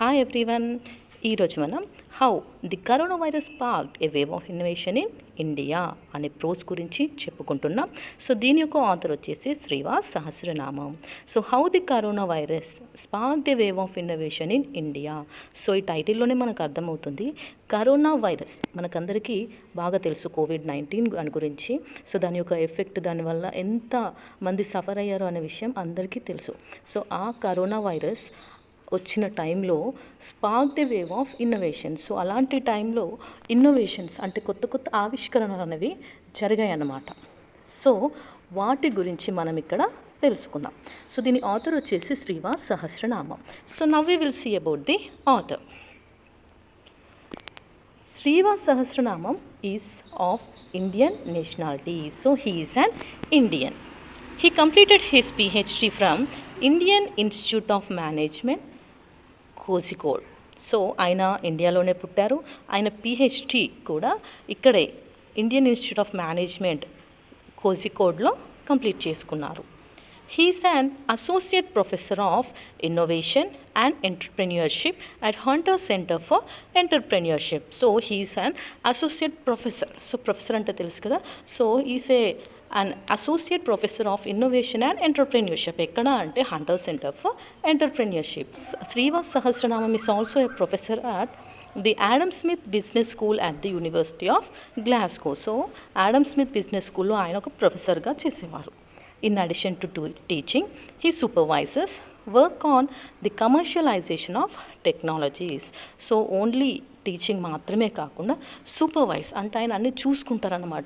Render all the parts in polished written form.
Hi everyone. ఈరోజు మనం how the corona virus sparked A wave of innovation in India అనే pros గురించి చెప్పుకుంటున్నాం. సో దీని యొక్క ఆథర్ వచ్చేసి Sreevas Sahasranamam. So how the corona virus sparked A wave of innovation in India. So ఈ టైటిల్లోనే మనకు అర్థమవుతుంది కరోనా వైరస్ మనకందరికీ బాగా తెలుసు, కోవిడ్-19 దాని గురించి. సో దాని యొక్క ఎఫెక్ట్, దానివల్ల ఎంత మంది సఫర్ అయ్యారో అనే విషయం అందరికీ తెలుసు. సో ఆ కరోనా వైరస్ వచ్చిన టైంలో spark the wave of innovation. So అలాంటి టైంలో ఇన్నోవేషన్స్ అంటే కొత్త కొత్త ఆవిష్కరణలు అనేవి జరిగాయి అన్నమాట. సో వాటి గురించి మనం ఇక్కడ తెలుసుకుందాం. సో దీని ఆథర్ వచ్చేసి Sreevas Sahasranamam. So now we will see about the author. Sreevas Sahasranamam is of Indian nationality. So he is an Indian. He completed his PhD from Indian Institute of Management, Kozhikode. So ఆయన ఇండియాలోనే పుట్టారు. ఆయన పిహెచ్డి కూడా ఇక్కడే ఇండియన్ ఇన్స్టిట్యూట్ ఆఫ్ మేనేజ్మెంట్ కోజికోడ్లో complete చేసుకున్నారు. He's an associate professor of innovation and entrepreneurship at Hunter centre for entrepreneurship. So he's an associate professor. So professor అంటే తెలుసు కదా. So is an associate professor of innovation and entrepreneurship. ఎక్కడ అంటే Hunter centre for entrepreneurship. Srivas Sahasranamam is also a professor at the Adam Smith Business School at the University of Glasgow. So Adam Smith business స్కూల్లో ఆయన ఒక ప్రొఫెసర్గా చేసేవారు. In addition to teaching, he supervises work on the commercialization of technologies. So only teaching మాత్రమే కాకుండా supervise అంటే ఆయన అన్నీ చూసుకుంటారన్నమాట.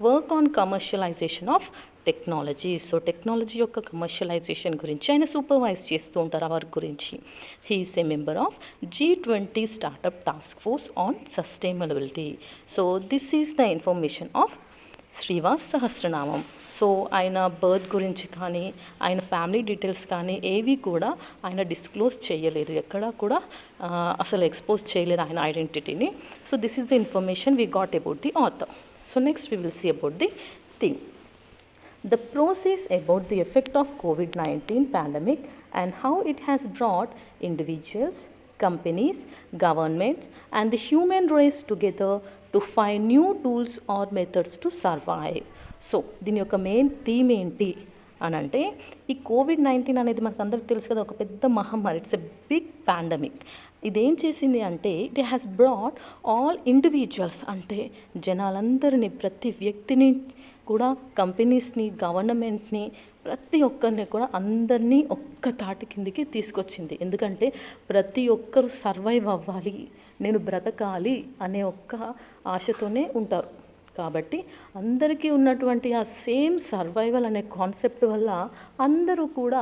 Work on commercialisation of technology. So technology యొక్క కమర్షియలైజేషన్ గురించి ఆయన సూపర్వైజ్ చేస్తూ ఉంటారు. ఆ వర్క్ గురించి. He is a member of G20 startup task force on sustainability. So this is the information of Sreevas Sahasranamam. So ఆయన బర్త్ గురించి కానీ ఆయన ఫ్యామిలీ డీటెయిల్స్ కానీ ఏవి కూడా ఆయన డిస్క్లోజ్ చేయలేదు. ఎక్కడా కూడా అసలు ఎక్స్పోజ్ చేయలేదు ఆయన ఐడెంటిటీని. So this is the information we got about the author. So next we will see about the thing. The process about the effect of COVID-19 pandemic and how it has brought individuals, companies, governments and the human race together to find new tools or methods to survive. So దీని యొక్క main theme ఏంటి అని అంటే ఈ COVID-19 అనేది మనకు అందరికీ తెలుసు కదా, ఒక పెద్ద మహమ్మారి. It's a big pandemic. ఇదేం చేసింది అంటే it has brought all individuals అంటే జనాలందరినీ, ప్రతి వ్యక్తిని కూడా, కంపెనీస్ని, గవర్నమెంట్ని, ప్రతి ఒక్కరిని కూడా అందరినీ ఒక్క తాటి కిందికి తీసుకొచ్చింది. ఎందుకంటే ప్రతి ఒక్కరు సర్వైవ్ అవ్వాలి, నేను బ్రతకాలి అనే ఒక్క ఆశతోనే ఉంటారు. కాబట్టి అందరికీ ఉన్నటువంటి ఆ సేమ్ సర్వైవల్ అనే కాన్సెప్ట్ వల్ల అందరూ కూడా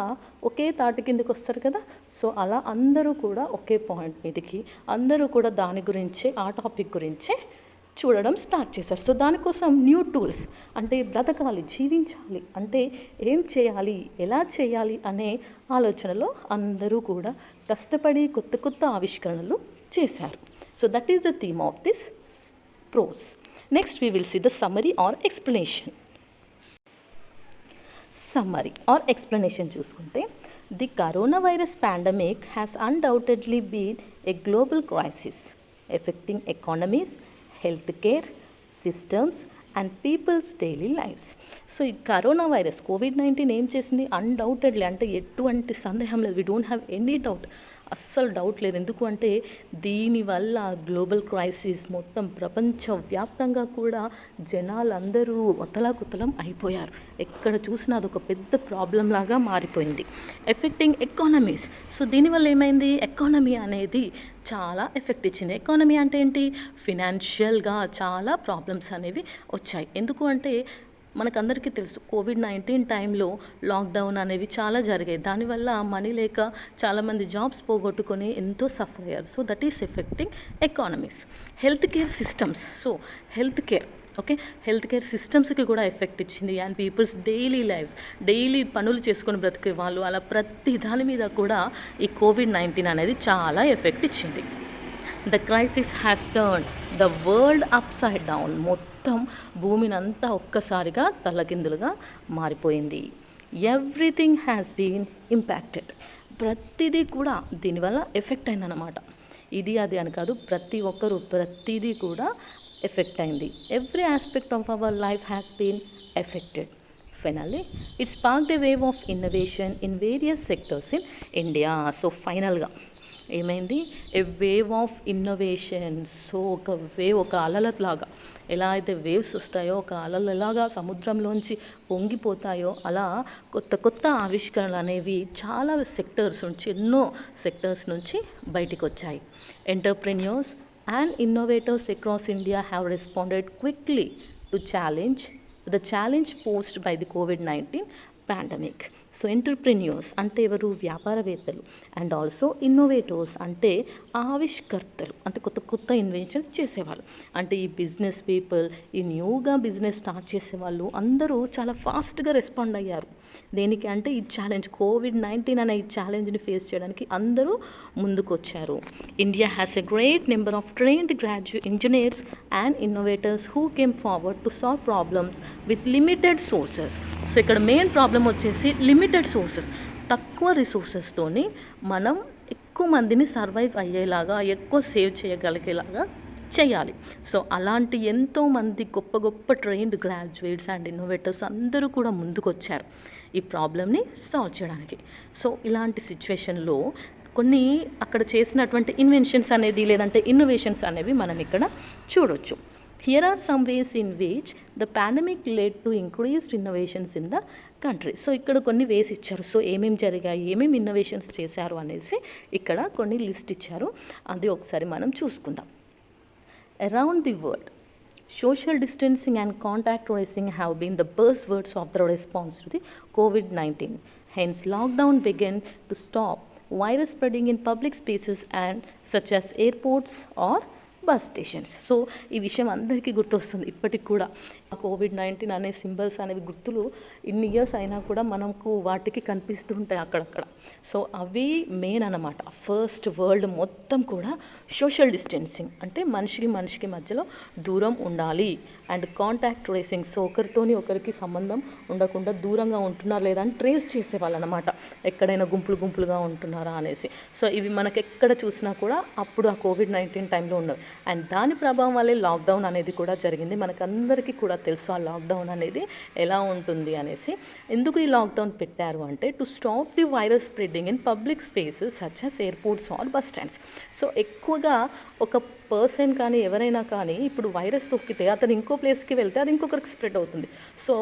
ఒకే తాటి కిందకి వస్తారు కదా. సో అలా అందరూ కూడా ఒకే పాయింట్ మీదకి, అందరూ కూడా దాని గురించే, ఆ టాపిక్ గురించే చూడడం స్టార్ట్ చేశారు. సో దానికోసం న్యూ టూల్స్ అంటే బ్రతకాలి, జీవించాలి అంటే ఏం చేయాలి, ఎలా చేయాలి అనే ఆలోచనలో అందరూ కూడా కష్టపడి కొత్త కొత్త ఆవిష్కరణలు చేశారు. So that is the theme of this pros. Next we will see the summary or explanation. Summary or explanation చూసుకుంటే the coronavirus pandemic has undoubtedly been a global crisis affecting economies, healthcare systems and people's daily lives. So ఈ corona virus COVID-19 ఏం చేసింది? Undoubtedly అంటే ఎటువంటి సందేహం లేదు, we don't have any doubt, అస్సలు doubt లేదు. ఎందుకు అంటే దీనివల్ల గ్లోబల్ క్రైసిస్ మొత్తం ప్రపంచవ్యాప్తంగా కూడా జనాలందరూ ఒతలాకుతలం అయిపోయారు. ఎక్కడ చూసినా అదొక పెద్ద ప్రాబ్లం లాగా మారిపోయింది. Effecting economies. సో దీనివల్ల ఏమైంది? ఎకానమీ అనేది చాలా ఎఫెక్ట్ ఇచ్చింది. ఎకానమీ అంటే ఏంటి? ఫినాన్షియల్గా చాలా ప్రాబ్లమ్స్ అనేవి వచ్చాయి. ఎందుకు అంటే మనకందరికీ తెలుసు కోవిడ్-19 టైంలో లాక్డౌన్ అనేవి చాలా జరిగాయి. దానివల్ల మనీ లేక చాలామంది జాబ్స్ పోగొట్టుకొని ఎంతో సఫర్ అయ్యారు. So that is affecting economies. Health care systems. So health care సిస్టమ్స్కి కూడా ఎఫెక్ట్ ఇచ్చింది. And people's daily lifes, daily పనులు చేసుకొని బ్రతికే వాళ్ళు, అలా ప్రతి దాని మీద కూడా ఈ కోవిడ్-19 అనేది చాలా ఎఫెక్ట్ ఇచ్చింది. The crisis has turn the world upside down. మొత్తం భూమినంతా ఒక్కసారిగా తలకిందులుగా మారిపోయింది. Everything has been impacted. ప్రతిదీ కూడా దీనివల్ల ఎఫెక్ట్ అయిందన్నమాట. ఇది అది అని కాదు, ప్రతి ఒక్కరు ప్రతిదీ కూడా ఎఫెక్ట్ అయింది. Every aspect of our life has been affected. Finally, it sparked a wave of innovation in various sectors in India. So ఫైనల్గా ఏమైంది, ఏ వేవ్ ఆఫ్ ఇన్నోవేషన్. సో ఒక అలలలాగా, ఎలా అయితే వేవ్స్ వస్తాయో, ఒక అలలు ఎలాగా సముద్రంలోంచి పొంగిపోతాయో, అలా కొత్త కొత్త ఆవిష్కరణలు అనేవి చాలా సెక్టర్స్ నుంచి, ఎన్నో సెక్టర్స్ నుంచి బయటికి వచ్చాయి. Entrepreneurs and innovators across India have responded quickly to the challenge posed by the COVID-19 pandemic. So entrepreneurs అంటే ఎవరు, వ్యాపారవేత్తలు. అండ్ ఆల్సో ఇన్నోవేటర్స్ అంటే ఆవిష్కర్తలు, అంటే కొత్త కొత్త ఇన్వెన్షన్స్ చేసేవాళ్ళు. అంటే ఈ బిజినెస్ పీపుల్, ఈ న్యూగా బిజినెస్ స్టార్ట్ చేసేవాళ్ళు అందరూ చాలా ఫాస్ట్గా రెస్పాండ్ అయ్యారు. దేనికి అంటే ఈ ఛాలెంజ్, COVID-19 అనే ఈ ఛాలెంజ్ని ఫేస్ చేయడానికి అందరూ ముందుకు వచ్చారు. India has a great number of trained graduate engineers and innovators who came forward to solve problems with limited sources. So ఇక్కడ మెయిన్ ప్రాబ్లం వచ్చేసి లిమిటెడ్ సోర్సెస్, తక్కువ రిసోర్సెస్తోని మనం ఎక్కువ మందిని సర్వైవ్ అయ్యేలాగా, ఎక్కువ సేవ్ చేయగలిగేలాగా చేయాలి. సో అలాంటి ఎంతోమంది గొప్ప గొప్ప ట్రైన్డ్ గ్రాడ్యుయేట్స్ అండ్ ఇన్నోవేటర్స్ అందరూ కూడా ముందుకు వచ్చారు ఈ ప్రాబ్లమ్ని సాల్వ్ చేయడానికి. సో ఇలాంటి సిచ్యువేషన్లో కొన్ని అక్కడ చేసినటువంటి ఇన్వెన్షన్స్ అనేది, లేదంటే ఇన్నోవేషన్స్ అనేవి మనం ఇక్కడ చూడొచ్చు. Here are some ways in which the pandemic led to increased innovations in the country. So ఇక్కడ కొన్ని వేస్ ఇచ్చారు. సో ఏమేమి జరిగాయి, ఏమేమి ఇన్నోవేషన్స్ చేశారు అనేసి ఇక్కడ కొన్ని లిస్ట్ ఇచ్చారు. అది ఒకసారి మనం చూసుకుందాం. Around the world, social distancing and contact tracing have been the buzzwords of the response to the COVID-19. Hence, lockdown began to stop virus spreading in public spaces and such as airports or bus stations. So ఈ విషయం అందరికీ గుర్తొస్తుంది ఇప్పటికి కూడా. COVID-19 అనే symbols అనేవి గుర్తులు ఇన్ని ఇయర్స్ అయినా కూడా మనకు వాటికి కనిపిస్తూ ఉంటాయి అక్కడక్కడ. సో అవి మెయిన్ అన్నమాట. ఫస్ట్ వరల్డ్ మొత్తం కూడా సోషల్ డిస్టెన్సింగ్ అంటే మనిషికి మధ్యలో దూరం ఉండాలి. అండ్ కాంటాక్ట్ ట్రేసింగ్, సో ఒకరికి సంబంధం ఉండకుండా దూరంగా ఉంటున్నారా లేదా అని ట్రేస్ చేసేవాళ్ళు అనమాట, ఎక్కడైనా గుంపులుగా ఉంటున్నారా అనేసి. సో ఇవి మనకు ఎక్కడ చూసినా కూడా అప్పుడు ఆ COVID-19 టైంలో ఉన్నవి. అండ్ దాని ప్రభావం వల్లే లాక్డౌన్ అనేది కూడా జరిగింది. మనకందరికీ కూడా తెలుసు ఆ లాక్డౌన్ అనేది ఎలా ఉంటుంది అనేసి. ఎందుకు ఈ లాక్డౌన్ పెట్టారు అంటే to stop the virus spreading in public spaces such as airports or bus stands. So ఎక్కువగా ఒక పర్సన్ కానీ ఎవరైనా కానీ ఇప్పుడు వైరస్ తొక్కితే అతను ఇంకో ప్లేస్కి వెళ్తే అది ఇంకొకరికి స్ప్రెడ్ అవుతుంది. సో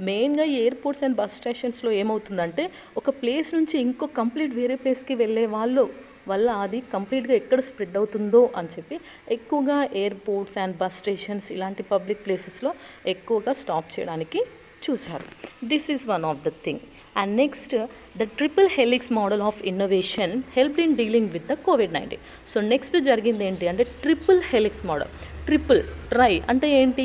మెయిన్గా ఎయిర్పోర్ట్స్ అండ్ బస్ స్టేషన్స్లో ఏమవుతుందంటే ఒక ప్లేస్ నుంచి ఇంకో కంప్లీట్ వేరే ప్లేస్కి వెళ్ళే వాళ్ళు వల్ల అది కంప్లీట్గా ఎక్కడ స్ప్రెడ్ అవుతుందో అని చెప్పి ఎక్కువగా ఎయిర్పోర్ట్స్ అండ్ బస్ స్టేషన్స్ ఇలాంటి పబ్లిక్ ప్లేసెస్లో ఎక్కువగా స్టాప్ చేయడానికి చూశారు. This is one of the thing. And next, the triple helix model of innovation helped in dealing with the COVID-19. So next జరిగింది ఏంటి అంటే ట్రిపుల్ హెలిక్స్ మోడల్. ట్రై అంటే ఏంటి,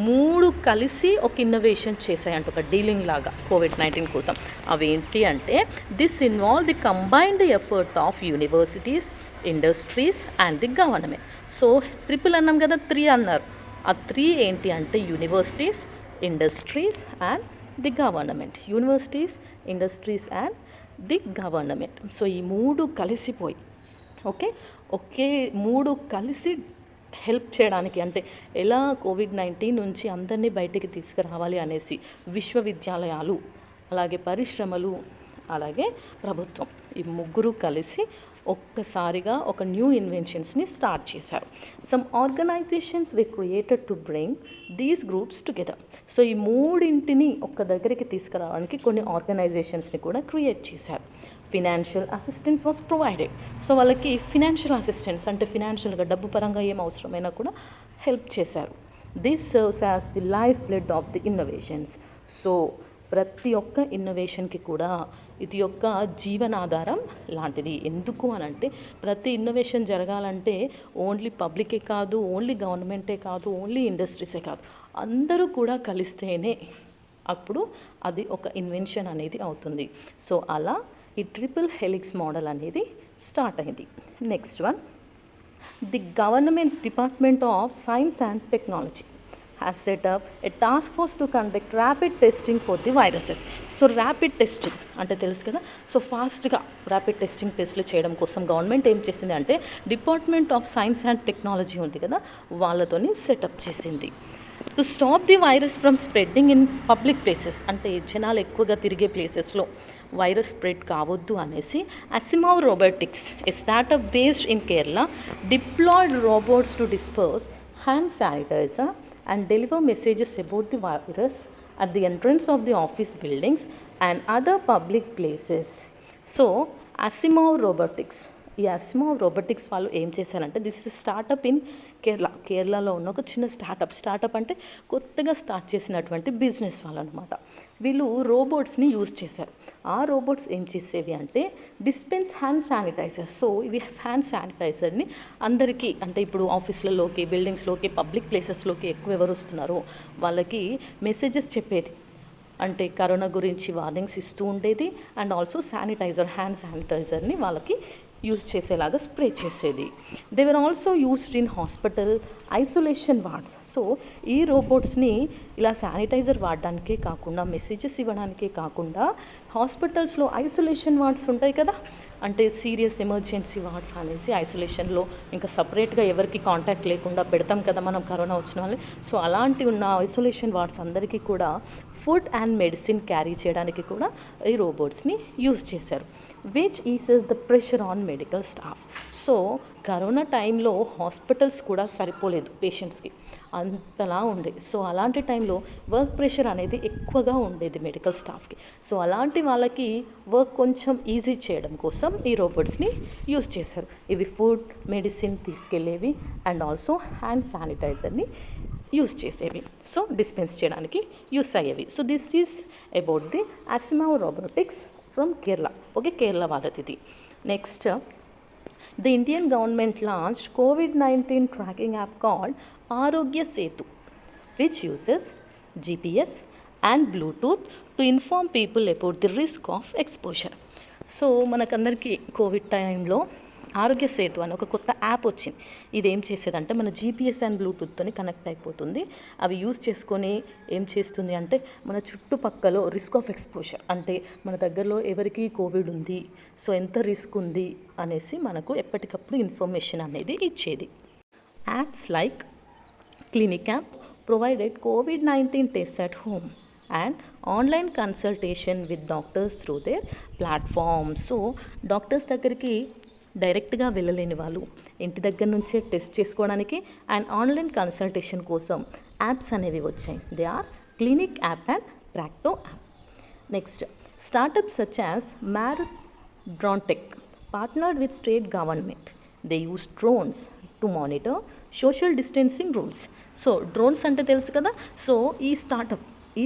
మూడు కలిసి ఒక ఇన్నోవేషన్ చేశాయంట, ఒక డీలింగ్ లాగా COVID-19 కోసం. అవి ఏంటి అంటే this involve the combined effort of universities, industries and the government. So triple అన్నాం కదా, 3 అన్నారు. ఆ 3 ఏంటి అంటే universities, industries and the government. Universities, industries and the government. So ఈ 3 కలిసిపోయి ఒకే 3 కలిసి హెల్ప్ చేయడానికి, అంటే ఎలా COVID-19 నుంచి అందరినీ బయటికి తీసుకురావాలి అనేసి విశ్వవిద్యాలయాలు, అలాగే పరిశ్రమలు, అలాగే ప్రభుత్వం, ఈ 3 కలిసి ఒక్కసారిగా ఒక న్యూ ఇన్వెన్షన్స్ని స్టార్ట్ చేశారు. Some organizations were created to bring these groups together. So ఈ 3 ఒక్క దగ్గరికి తీసుకురావడానికి కొన్ని ఆర్గనైజేషన్స్ని కూడా క్రియేట్ చేశారు. Financial assistance was provided. So వాళ్ళకి ఫినాన్షియల్ అసిస్టెన్స్ అంటే ఫినాన్షియల్గా డబ్బు పరంగా ఏం అవసరమైనా కూడా హెల్ప్ చేశారు. This serves as the life blood of the innovations. So ప్రతి ఒక్క ఇన్నోవేషన్కి కూడా ఇది యొక్క జీవనాధారం లాంటిది. ఎందుకు అని అంటే ప్రతి ఇన్నోవేషన్ జరగాలంటే ఓన్లీ పబ్లికే కాదు, ఓన్లీ గవర్నమెంటే కాదు, ఓన్లీ ఇండస్ట్రీసే కాదు, అందరూ కూడా కలిస్తేనే అప్పుడు అది ఒక ఇన్వెన్షన్ అనేది అవుతుంది. సో అలా ఈ ట్రిపుల్ హెలిక్స్ మోడల్ అనేది స్టార్ట్ అయింది. Next one, the governments department of science and technology. has set up a task force to conduct rapid testing for the viruses. So rapid testing అంటే తెలుసు కదా, so ఫాస్ట్గా rapid టెస్ట్లు చేయడం కోసం government ఏం చేసింది అంటే department of science and technology ఉంది కదా, వాళ్ళతోని సెటప్ చేసింది. To stop the virus from spreading in public places, అంటే జనాలు ఎక్కువగా తిరిగే ప్లేసెస్లో వైరస్ స్ప్రెడ్ కావద్దు అనేసి Asimov robotics, a startup based in Kerala, deployed robots to disperse hand sanitizer and deliver messages about the virus at the entrance of the office buildings and other public places. So Asimov Robotics, ఈ Asimov robotics వాళ్ళు ఏం చేశారంటే, this is startup in కేరళలో ఉన్న ఒక చిన్న startup అంటే కొత్తగా స్టార్ట్ చేసినటువంటి బిజినెస్ వాళ్ళు అనమాట. వీళ్ళు రోబోట్స్ని యూజ్ చేశారు. ఆ రోబోట్స్ ఏం చేసేవి అంటే డిస్పెన్స్ హ్యాండ్ శానిటైజర్. సో ఇవి హ్యాండ్ శానిటైజర్ని అందరికీ, అంటే ఇప్పుడు ఆఫీసులలోకి, బిల్డింగ్స్లోకి, పబ్లిక్ ప్లేసెస్లోకి ఎక్కువ ఎవరు వస్తున్నారో వాళ్ళకి మెసేజెస్ చెప్పేది, అంటే కరోనా గురించి వార్నింగ్స్ ఇస్తూ ఉండేది. అండ్ ఆల్సో హ్యాండ్ శానిటైజర్ని వాళ్ళకి యూజ్ చేసేలాగా స్ప్రే చేసేది. They were also used in hospital isolation wards. So ఈ రోబోట్స్ని ఇలా శానిటైజర్ వాడడానికే కాకుండా, మెసేజెస్ ఇవ్వడానికే కాకుండా, హాస్పిటల్స్లో ఐసోలేషన్ వార్డ్స్ ఉంటాయి కదా, అంటే సీరియస్ ఎమర్జెన్సీ వార్డ్స్ అనేసి ఐసోలేషన్లో ఇంకా సపరేట్గా ఎవరికి కాంటాక్ట్ లేకుండా పెడతాం కదా మనం కరోనా వచ్చిన వాళ్ళని. సో అలాంటి ఉన్న ఐసోలేషన్ వార్డ్స్ అందరికీ కూడా ఫుడ్ అండ్ మెడిసిన్ క్యారీ చేయడానికి కూడా ఈ రోబోట్స్ని యూజ్ చేశారు, which eases the pressure on medical staff. So corona టైంలో హాస్పిటల్స్ కూడా సరిపోలేదు పేషెంట్స్కి, అంతలా ఉండే. సో అలాంటి టైంలో వర్క్ ప్రెషర్ అనేది ఎక్కువగా ఉండేది మెడికల్ స్టాఫ్కి. సో అలాంటి వాళ్ళకి వర్క్ కొంచెం ఈజీ చేయడం కోసం ఈ రోబోట్స్ని యూజ్ చేశారు. ఇవి ఫుడ్, మెడిసిన్ తీసుకెళ్ళేవి అండ్ ఆల్సో హ్యాండ్ శానిటైజర్ని యూజ్ చేసేవి, సో డిస్పెన్స్ చేయడానికి యూస్ అయ్యేవి. So this is about the Asimov robotics from Kerala. Okay, Kerala వాళ్ళది ఇది. Next, the Indian government launched COVID-19 tracking app called Arogya Setu, which uses GPS and Bluetooth to inform people about the risk of exposure. So మనకందరికీ Covid టైంలో ఆరోగ్య సేతు అని ఒక కొత్త app వచ్చింది. ఇది ఏం చేసేదంటే మన జీపీఎస్ అండ్ బ్లూటూత్తో కనెక్ట్ అయిపోతుంది. అవి యూజ్ చేసుకొని ఏం చేస్తుంది అంటే మన చుట్టుపక్కల రిస్క్ ఆఫ్ ఎక్స్పోజర్, అంటే మన దగ్గరలో ఎవరికి కోవిడ్ ఉంది, సో ఎంత రిస్క్ ఉంది అనేసి మనకు ఎప్పటికప్పుడు ఇన్ఫర్మేషన్ అనేది ఇచ్చేది. Apps like clinic app provided COVID-19 tests at home and online consultation with doctors through their platform. So doctors దగ్గరికి డైరెక్ట్గా వెళ్ళలేని వాళ్ళు ఇంటి దగ్గర నుంచే టెస్ట్ చేసుకోవడానికి అండ్ ఆన్లైన్ కన్సల్టేషన్ కోసం యాప్స్ అనేవి వచ్చాయి. They are clinic app and Practo app. Next, startups such as Dronetech partnered with state government. They use drones to monitor social distancing rules. So drones అంటే తెలుసు కదా. సో ఈ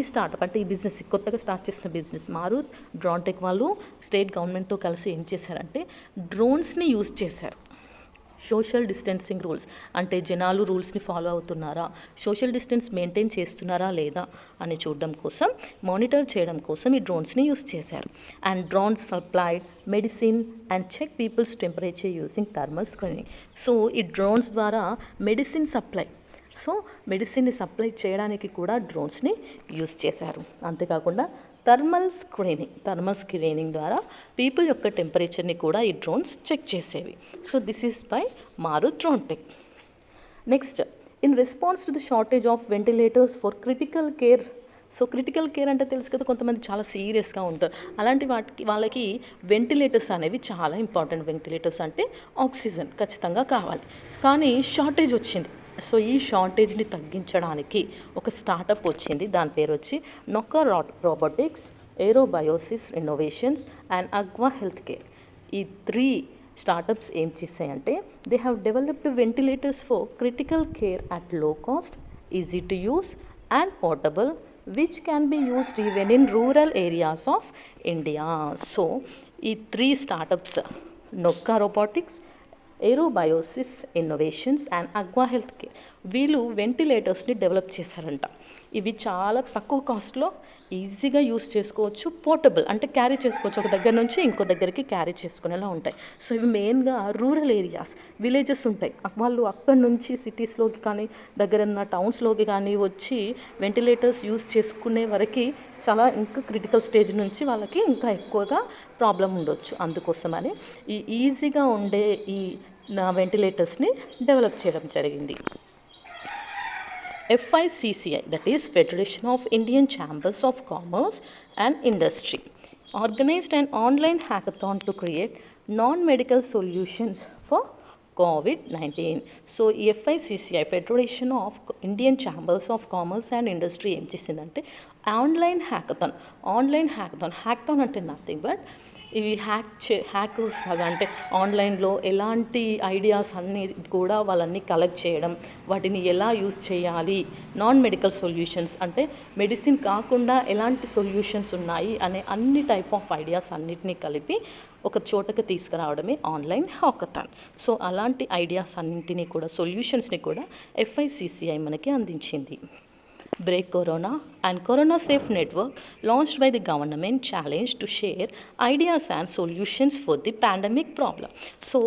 startup అంటే ఈ business కొత్తగా స్టార్ట్ చేసిన బిజినెస్ మారుత్ డ్రోన్టెక్ వాళ్ళు స్టేట్ గవర్నమెంట్తో కలిసి ఏం చేశారంటే డ్రోన్స్ని యూజ్ చేశారు. సోషల్ డిస్టెన్సింగ్ రూల్స్ అంటే జనాలు రూల్స్ని ఫాలో అవుతున్నారా, సోషల్ డిస్టెన్స్ మెయింటైన్ చేస్తున్నారా లేదా అని చూడడం కోసం, మానిటర్ చేయడం కోసం ఈ డ్రోన్స్ని యూజ్ చేశారు. And drones supplied medicine and check people's temperature using thermal screening. So ఈ డ్రోన్స్ ద్వారా మెడిసిన్ని సప్లై చేయడానికి కూడా డ్రోన్స్ని యూజ్ చేశారు. అంతేకాకుండా థర్మల్ స్క్రీనింగ్ ద్వారా పీపుల్ యొక్క టెంపరేచర్ని కూడా ఈ డ్రోన్స్ చెక్ చేసేవి. So this is by Marut Dronetech. Next, in response to the shortage of ventilators for critical care. So critical care అంటే తెలుసు కదా, కొంతమంది చాలా సీరియస్గా ఉంటారు. అలాంటి వాళ్ళకి వెంటిలేటర్స్ అనేవి చాలా ఇంపార్టెంట్. వెంటిలేటర్స్ అంటే ఆక్సిజన్ ఖచ్చితంగా కావాలి, కానీ షార్టేజ్ వచ్చింది. సో ఈ షార్టేజ్ని తగ్గించడానికి ఒక స్టార్టప్ వచ్చింది. దాని పేరు వచ్చి Nocca Robotics, Aerobiosis Innovations and AgVa Health Care. ఈ 3 స్టార్టప్స్ ఏం చేశాయంటే they have developed ventilators for critical care at low cost, easy to use and portable, which can be used even in rural areas of India. So ఈ 3 startups Nocca Robotics, Aerobiosis Innovations and AgVa Health Care. వీళ్ళు వెంటిలేటర్స్ని develop చేశారంట. ఇవి చాలా తక్కువ కాస్ట్లో ఈజీగా use చేసుకోవచ్చు, పోర్టబుల్ అంటే క్యారీ చేసుకోవచ్చు, ఒక దగ్గర నుంచి ఇంకో దగ్గరికి క్యారీ చేసుకునేలా ఉంటాయి. సో ఇవి మెయిన్గా రూరల్ ఏరియాస్, విలేజెస్ ఉంటాయి, వాళ్ళు అక్కడి నుంచి సిటీస్లోకి కానీ దగ్గరున్న టౌన్స్లోకి కానీ వచ్చి వెంటిలేటర్స్ యూస్ చేసుకునే వరకు చాలా ఇంకా క్రిటికల్ స్టేజ్ నుంచి వాళ్ళకి ఇంకా ఎక్కువగా ప్రాబ్లం ఉండొచ్చు. అందుకోసమని ఈ ఈజీగా ఉండే ఈ వెంటిలేటర్స్ని డెవలప్ చేయడం జరిగింది. FICCI, that is Federation of Indian Chambers of Commerce and Industry, organized an online hackathon to create non-medical solutions for COVID-19. సో ఈ FICCI federation of Indian chambers of commerce and industry ఏం చేసిందంటే online hackathon అంటే nothing but ఇవి hackers లాగా, అంటే ఆన్లైన్లో ఎలాంటి ఐడియాస్ అన్నీ కూడా వాళ్ళన్నీ కలెక్ట్ చేయడం, వాటిని ఎలా యూజ్ చేయాలి, నాన్ మెడికల్ సొల్యూషన్స్ అంటే మెడిసిన్ కాకుండా ఎలాంటి సొల్యూషన్స్ ఉన్నాయి అనే అన్ని టైప్ ఆఫ్ ఐడియాస్ అన్నిటినీ కలిపి ఒక చోటకి తీసుకురావడమే ఆన్లైన్ హ్యాకథాన్. సో అలాంటి ఐడియాస్ అన్నింటినీ కూడా, సొల్యూషన్స్ని కూడా FICCI మనకి అందించింది. Break Corona and Corona Safe Network, launched by the government, challenge to share ideas and solutions for the pandemic problem. So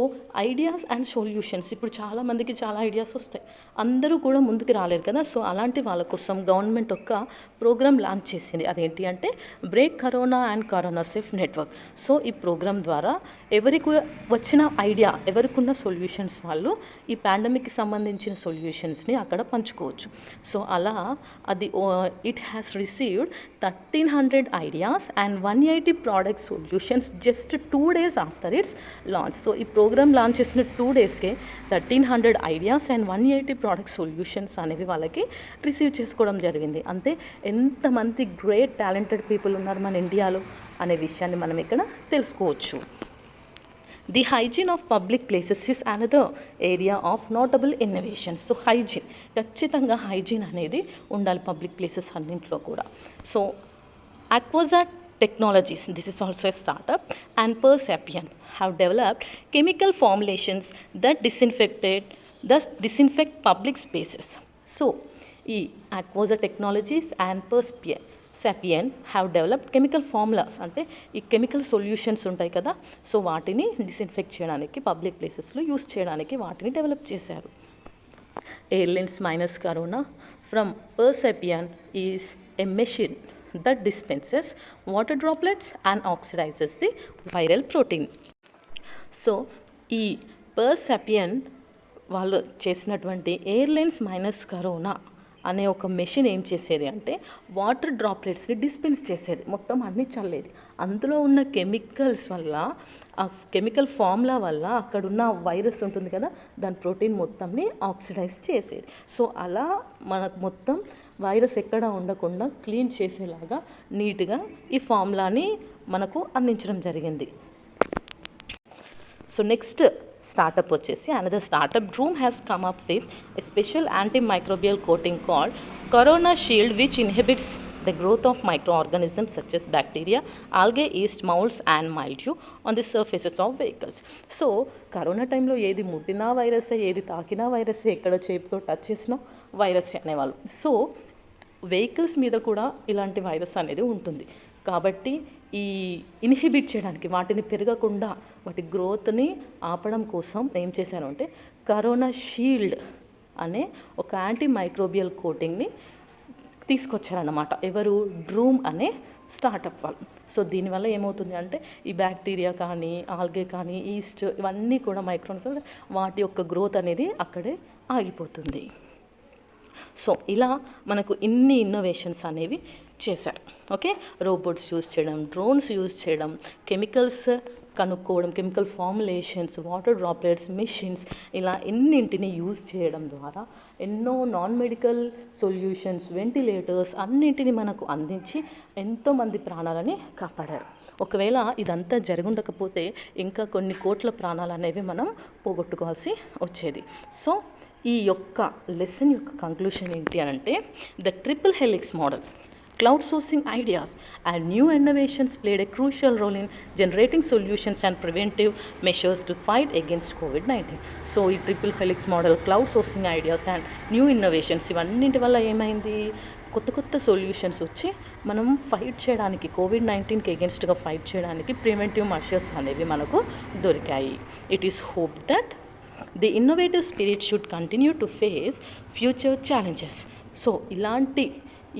ideas and solutions, ఇప్పుడు చాలా మందికి చాలా ఐడియాస్ వస్తాయి, అందరూ కూడా ముందుకు రాలేరు కదా. సో అలాంటి వాళ్ళ కోసం గవర్నమెంట్ ఒక ప్రోగ్రామ్ లాంచ్ చేసింది. అదేంటి అంటే break corona and corona safe network. So ఈ ప్రోగ్రామ్ ద్వారా ఎవరికి వచ్చిన ఐడియా, ఎవరికి ఉన్న సొల్యూషన్స్ వాళ్ళు ఈ పాండమిక్కి సంబంధించిన సొల్యూషన్స్ని అక్కడ పంచుకోవచ్చు. సో అలా అది it has received 1300 ideas and 180 product solutions just 2 days after it's launch. So ఈ ప్రోగ్రామ్ లాంచ్ చేసిన 2 daysకే 1300 ఐడియాస్ అండ్ 180 ప్రోడక్ట్ సొల్యూషన్స్ అనేవి వాళ్ళకి రిసీవ్ చేసుకోవడం జరిగింది. అంతే ఎంతమంది గ్రేట్ టాలెంటెడ్ పీపుల్ ఉన్నారు మన ఇండియాలో అనే విషయాన్ని మనం ఇక్కడ తెలుసుకోవచ్చు. The hygiene of public places is another area of notable innovations. So hygiene, ఖచ్చితంగా హైజీన్ అనేది ఉండాలి పబ్లిక్ ప్లేసెస్ అన్నింటిలో కూడా. So Aquaza Technologies, this is also a startup, and Persepian have developed chemical formulations that disinfect public spaces. So ఈ Aquaza Technologies and Persepian have developed chemical formulas, అంటే ఈ chemical solutions ఉంటాయి కదా, so వాటిని disinfect చేయడానికి, public ప్లేసెస్లో use చేయడానికి వాటిని డెవలప్ చేశారు. Airlines minus corona from Persepian is a machine that dispenses water droplets and oxidizes the viral protein. So ఈ Persepian వాళ్ళు చేసినటువంటి ఎయిర్లైన్స్ మైనస్ కరోనా అనే ఒక మెషిన్ ఏం చేసేది అంటే వాటర్ డ్రాప్లెట్స్ని డిస్పెన్స్ చేసేది, మొత్తం అన్నీ చల్లేది. అందులో ఉన్న కెమికల్స్ వల్ల, ఆ కెమికల్ ఫార్ములా వల్ల అక్కడున్న వైరస్ ఉంటుంది కదా, దాని ప్రోటీన్ మొత్తంని ఆక్సిడైజ్ చేసేది. సో అలా మనకు మొత్తం వైరస్ ఎక్కడ ఉండకుండా క్లీన్ చేసేలాగా నీట్గా ఈ ఫార్ములాని మనకు అందించడం జరిగింది. సో నెక్స్ట్ startup వచ్చేసి another startup, Droom has come up with a special antimicrobial coating called Corona Shield, which inhibits the growth of microorganisms such as bacteria, algae, yeast, molds and mildew on the surfaces of vehicles. So corona టైంలో ఏది ముట్టినా వైరసే, ఏది తాకినా వైరసే, ఎక్కడ చేతితో touch చేసినా వైరసే అనేవాళ్ళు. So vehicles మీద కూడా ఇలాంటి వైరస్ అనేది ఉంటుంది కాబట్టి ఈ ఇన్హిబిట్ చేయడానికి, వాటిని పెరగకుండా వాటి గ్రోత్ని ఆపడం కోసం ఏం చేశారు అంటే కరోనా షీల్డ్ అనే ఒక యాంటీ మైక్రోబియల్ కోటింగ్ని తీసుకొచ్చారన్నమాట. ఎవరు? డ్రూమ్ అనే స్టార్టప్ వాళ్ళు. సో దీనివల్ల ఏమవుతుంది అంటే ఈ బ్యాక్టీరియా కానీ, ఆల్గే కానీ, ఈస్ట్, ఇవన్నీ కూడా మైక్రోన్స్, వాటి యొక్క గ్రోత్ అనేది అక్కడే ఆగిపోతుంది. సో ఇలా మనకు ఇన్ని ఇన్నోవేషన్స్ అనేవి చేశారు. ఓకే, రోబోట్స్ యూజ్ చేయడం, డ్రోన్స్ యూజ్ చేయడం, కెమికల్స్ కనుక్కోవడం, chemical formulations, water droplets, machines, ఇలా ఎన్నింటిని యూజ్ చేయడం ద్వారా ఎన్నో నాన్ మెడికల్ సొల్యూషన్స్, వెంటిలేటర్స్ అన్నింటిని మనకు అందించి ఎంతోమంది ప్రాణాలని కాపాడారు. ఒకవేళ ఇదంతా జరుగుండకపోతే ఇంకా కొన్ని కోట్ల ప్రాణాలు అనేవి మనం పోగొట్టుకోవాల్సి వచ్చేది. సో ఈ యొక్క లెసన్ యొక్క కంక్లూషన్ ఏంటి అని అంటే the triple helix model. crowdsourcing ideas and new innovations played a crucial role in generating solutions and preventive measures to fight against COVID-19. సో ఈ triple helix model, cloud sourcing ideas and new innovations ఇవన్నింటి వల్ల ఏమైంది, కొత్త కొత్త solutions వచ్చి మనం fight చేయడానికి, కోవిడ్-19కి ఎగెన్స్ట్గా ఫైట్ చేయడానికి ప్రివెంటివ్ మెషర్స్ అనేవి మనకు దొరికాయి. It is hope that the innovative spirit should continue to face future challenges. So ఇలాంటి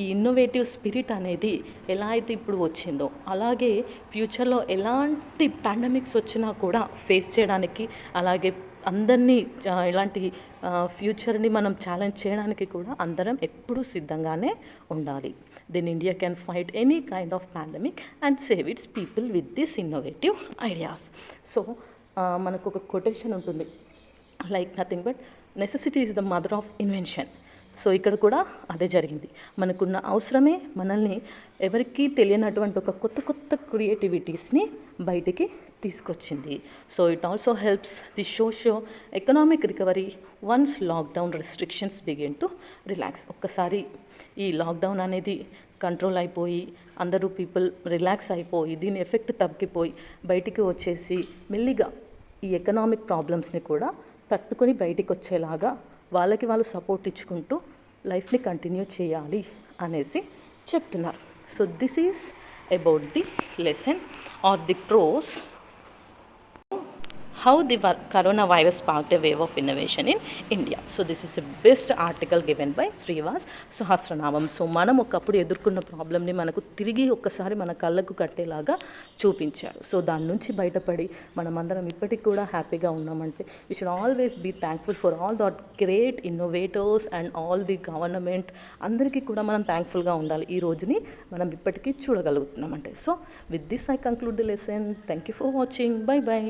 ఈ ఇన్నోవేటివ్ స్పిరిట్ అనేది ఎలా అయితే ఇప్పుడు వచ్చిందో అలాగే ఫ్యూచర్లో ఎలాంటి పాండమిక్స్ వచ్చినా కూడా ఫేస్ చేయడానికి, అలాగే అందరినీ ఇలాంటి ఫ్యూచర్ని మనం ఛాలెంజ్ చేయడానికి కూడా అందరం ఎప్పుడూ సిద్ధంగానే ఉండాలి. Then India can fight any kind of pandemic and save its people with this innovative ideas. So మనకు ఒక కొటేషన్ ఉంటుంది, like nothing but necessity is the mother of invention. So ఇక్కడ కూడా అదే జరిగింది. మనకున్న అవసరమే మనల్ని ఎవరికీ తెలియనటువంటి ఒక కొత్త కొత్త క్రియేటివిటీస్ని బయటికి తీసుకొచ్చింది. So it also helps the socio economic recovery once lockdown restrictions begin to relax. ఒక్కసారి ఈ లాక్డౌన్ అనేది కంట్రోల్ అయిపోయి అందరూ పీపుల్ రిలాక్స్ అయిపోయి దీని ఎఫెక్ట్ తగ్గిపోయి బయటికి వచ్చేసి మెల్లిగా ఈ ఎకనామిక్ ప్రాబ్లమ్స్ని కూడా తట్టుకొని బయటికి వచ్చేలాగా వాళ్ళకి వాళ్ళు సపోర్ట్ ఇచ్చుకుంటూ లైఫ్ని కంటిన్యూ చేయాలి అనేసి చెప్తున్నారు. So this is about the lesson or the pros how the coronavirus sparked a wave of innovation in India. So this is the best article given by Srivas Sahasranamam. So మనం ఒకప్పుడు ఎదుర్కొన్న ప్రాబ్లమ్ని మనకు తిరిగి ఒక్కసారి మన కళ్ళకు కట్టేలాగా చూపించారు. సో దాని నుంచి బయటపడి మనమందరం ఇప్పటికి కూడా హ్యాపీగా ఉన్నామంటే we should always be thankful for all that great innovators and all the government. అందరికీ కూడా మనం థ్యాంక్ఫుల్గా ఉండాలి. ఈ రోజుని మనం ఇప్పటికీ చూడగలుగుతున్నామంటే. So with this I conclude the lesson. Thank you for watching. Bye bye.